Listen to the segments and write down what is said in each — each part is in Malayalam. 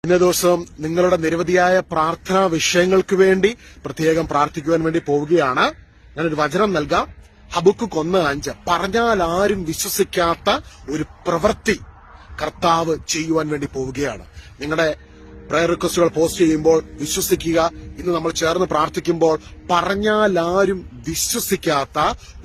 ഇന്ന ദിവസം നിങ്ങളുടെ നിരവധിയായ പ്രാർത്ഥനാ വിഷയങ്ങൾക്ക് വേണ്ടി പ്രത്യേകം പ്രാർത്ഥിക്കുവാൻ വേണ്ടി പോവുകയാണ്. ഞാനൊരു വചനം നൽകാം. ഹബക്കൂക്ക് 1:5 പറഞ്ഞാൽ ആരും വിശ്വസിക്കാത്ത ഒരു പ്രവൃത്തി കർത്താവ് ചെയ്യുവാൻ വേണ്ടി പോവുകയാണ്. നിങ്ങളുടെ പ്രയർ റിക്വസ്റ്റുകൾ പോസ്റ്റ് ചെയ്യുമ്പോൾ വിശ്വസിക്കുക. ഇന്ന് നമ്മൾ ചേർന്ന് പ്രാർത്ഥിക്കുമ്പോൾ പറഞ്ഞാൽ ആരും വിശ്വസിക്കാത്ത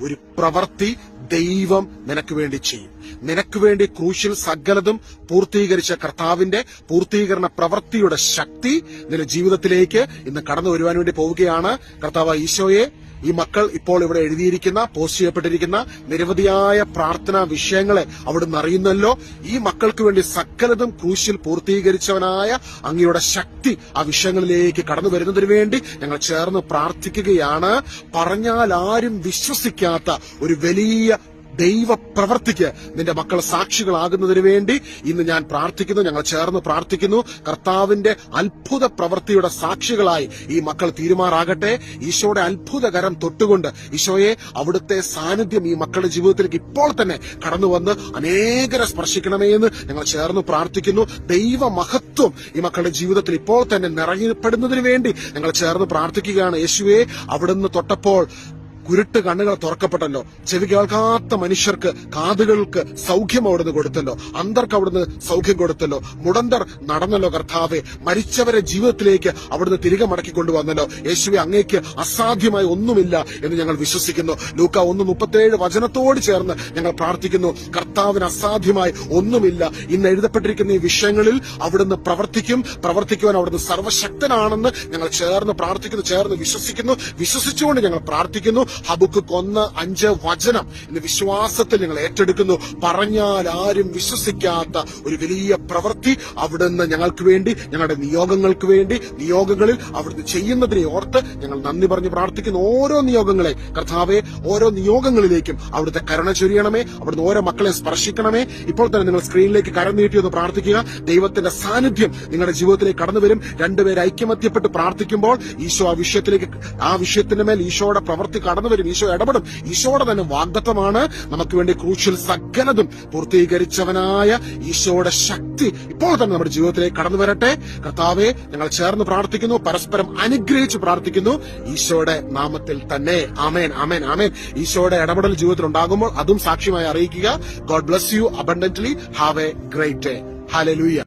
ഒരു പ്രവൃത്തി ദൈവം നിനക്ക് വേണ്ടി ചെയ്യും. നിനക്ക് വേണ്ടി ക്രൂശിൽ സകലതും പൂർത്തീകരിച്ച കർത്താവിന്റെ പൂർത്തീകരണ പ്രവൃത്തിയുടെ ശക്തി നിന്റെ ജീവിതത്തിലേക്ക് ഇന്ന് കടന്നു വരുവാൻ വേണ്ടി പോവുകയാണ്. കർത്താവ് ഈശോയെ, ഈ മക്കൾ ഇപ്പോൾ ഇവിടെ എഴുതിയിരിക്കുന്ന പോസ്റ്റ് ചെയ്യപ്പെട്ടിരിക്കുന്ന നിരവധിയായ പ്രാർത്ഥനാ വിഷയങ്ങളെ അവിടുന്ന് അറിയുന്നല്ലോ. ഈ മക്കൾക്ക് വേണ്ടി സകലതും ക്രൂശിൽ പൂർത്തീകരിച്ചവനായ അങ്ങയുടെ ശക്തി ആ വിഷയങ്ങളിലേക്ക് കടന്നു വരുന്നതിന് വേണ്ടി ഞങ്ങൾ ചേർന്ന് പ്രാർത്ഥിക്കുകയാണ്. പറഞ്ഞാൽ ആരും വിശ്വസിക്കാത്ത ഒരു വലിയ ദൈവ പ്രവർത്തിക്ക് നിന്റെ മക്കൾ സാക്ഷികളാകുന്നതിന് വേണ്ടി ഇന്ന് ഞാൻ പ്രാർത്ഥിക്കുന്നു. ഞങ്ങൾ ചേർന്ന് പ്രാർത്ഥിക്കുന്നു. കർത്താവിന്റെ അത്ഭുത പ്രവൃത്തിയുടെ സാക്ഷികളായി ഈ മക്കൾ തീരുമാറാകട്ടെ. ഈശോയുടെ അത്ഭുതകരം തൊട്ടുകൊണ്ട് ഈശോയെ, അവിടുത്തെ സാന്നിധ്യം ഈ മക്കളുടെ ജീവിതത്തിലേക്ക് ഇപ്പോൾ തന്നെ കടന്നു വന്ന് അനേകരെ സ്പർശിക്കണമേ എന്ന് ഞങ്ങൾ ചേർന്ന് പ്രാർത്ഥിക്കുന്നു. ദൈവ മഹത്വം ഈ മക്കളുടെ ജീവിതത്തിൽ ഇപ്പോൾ തന്നെ നിറയപ്പെടുന്നതിന് വേണ്ടി ഞങ്ങൾ ചേർന്ന് പ്രാർത്ഥിക്കുകയാണ്. യേശുവേ, അവിടുന്ന് തൊട്ടപ്പോൾ കുരുട്ട് കണ്ണുകൾ തുറക്കപ്പെട്ടല്ലോ. ചെവി കേൾക്കാത്ത മനുഷ്യർക്ക് കാതുകൾക്ക് സൗഖ്യം അവിടുന്ന് കൊടുത്തല്ലോ. അന്ധർക്ക് അവിടുന്ന് സൗഖ്യം കൊടുത്തല്ലോ. മുടന്തർ നടന്നല്ലോ. കർത്താവെ, മരിച്ചവരെ ജീവിതത്തിലേക്ക് അവിടുന്ന് തിരികെ മടക്കിക്കൊണ്ടുവന്നല്ലോ. യേശുവെ, അങ്ങേക്ക് അസാധ്യമായി ഒന്നുമില്ല എന്ന് ഞങ്ങൾ വിശ്വസിക്കുന്നു. ലൂക്ക 1:37 വചനത്തോട് ചേർന്ന് ഞങ്ങൾ പ്രാർത്ഥിക്കുന്നു. കർത്താവിന് അസാധ്യമായി ഒന്നുമില്ല. ഇന്ന് എഴുതപ്പെട്ടിരിക്കുന്ന ഈ വിഷയങ്ങളിൽ അവിടുന്ന് പ്രവർത്തിക്കുവാൻ അവിടുന്ന് സർവശക്തനാണെന്ന് ഞങ്ങൾ ചേർന്ന് പ്രാർത്ഥിക്കുന്നു, ചേർന്ന് വിശ്വസിക്കുന്നു. വിശ്വസിച്ചുകൊണ്ട് ഞങ്ങൾ പ്രാർത്ഥിക്കുന്നു. ഹബക്കൂക്ക് 1:5 വചനം ഇന്ന് വിശ്വാസത്തിൽ ഞങ്ങൾ ഏറ്റെടുക്കുന്നു. പറഞ്ഞാൽ ആരും വിശ്വസിക്കാത്ത ഒരു വലിയ പ്രവൃത്തി അവിടുന്ന് ഞങ്ങൾക്ക് വേണ്ടി, ഞങ്ങളുടെ നിയോഗങ്ങളിൽ അവിടുന്ന് ചെയ്യുന്നതിനെ ഓർത്ത് ഞങ്ങൾ നന്ദി പറഞ്ഞ് പ്രാർത്ഥിക്കുന്നു. ഓരോ നിയോഗങ്ങളെ കർത്താവെ, ഓരോ നിയോഗങ്ങളിലേക്കും അവിടുത്തെ കരുണ ചൊരിയണമേ. അവിടുന്ന് ഓരോ മക്കളെ സ്പർശിക്കണമേ. ഇപ്പോൾ തന്നെ നിങ്ങൾ സ്ക്രീനിലേക്ക് കരം നീട്ടിയൊന്ന് പ്രാർത്ഥിക്കുക. ദൈവത്തിന്റെ സാന്നിധ്യം നിങ്ങളുടെ ജീവിതത്തിലേക്ക് കടന്നു വരും. രണ്ടുപേർ ഐക്യമത്യപ്പെട്ട് പ്രാർത്ഥിക്കുമ്പോൾ ഈശോ ആ വിഷയത്തിന്റെ മേൽ ഈശോയുടെ പ്രവൃത്തി കടന്നു വരും. ഈശോ ഇടപെടും. ഈശോയുടെ തന്നെ വാഗ്ദത്തമാണ് നമുക്ക് വേണ്ടി ക്രൂശിൽ സകലതും പൂർത്തീകരിച്ചവനായ ഈശോയുടെ ശക്തി ഇപ്പോൾ തന്നെ നമ്മുടെ ജീവിതത്തിലേക്ക് കടന്നു വരട്ടെ. കർത്താവെ, ഞങ്ങൾ ചേർന്ന് പ്രാർത്ഥിക്കുന്നു, പരസ്പരം അനുഗ്രഹിച്ച് പ്രാർത്ഥിക്കുന്നു, ഈശോയുടെ നാമത്തിൽ തന്നെ. ആമേൻ, ആമേൻ, ആമേൻ. ഈശോയുടെ ഇടപെടൽ ജീവിതത്തിൽ ഉണ്ടാകുമ്പോൾ അതും സാക്ഷ്യമായി അറിയിക്കുക. God bless you abundantly. Have A great day. Hallelujah.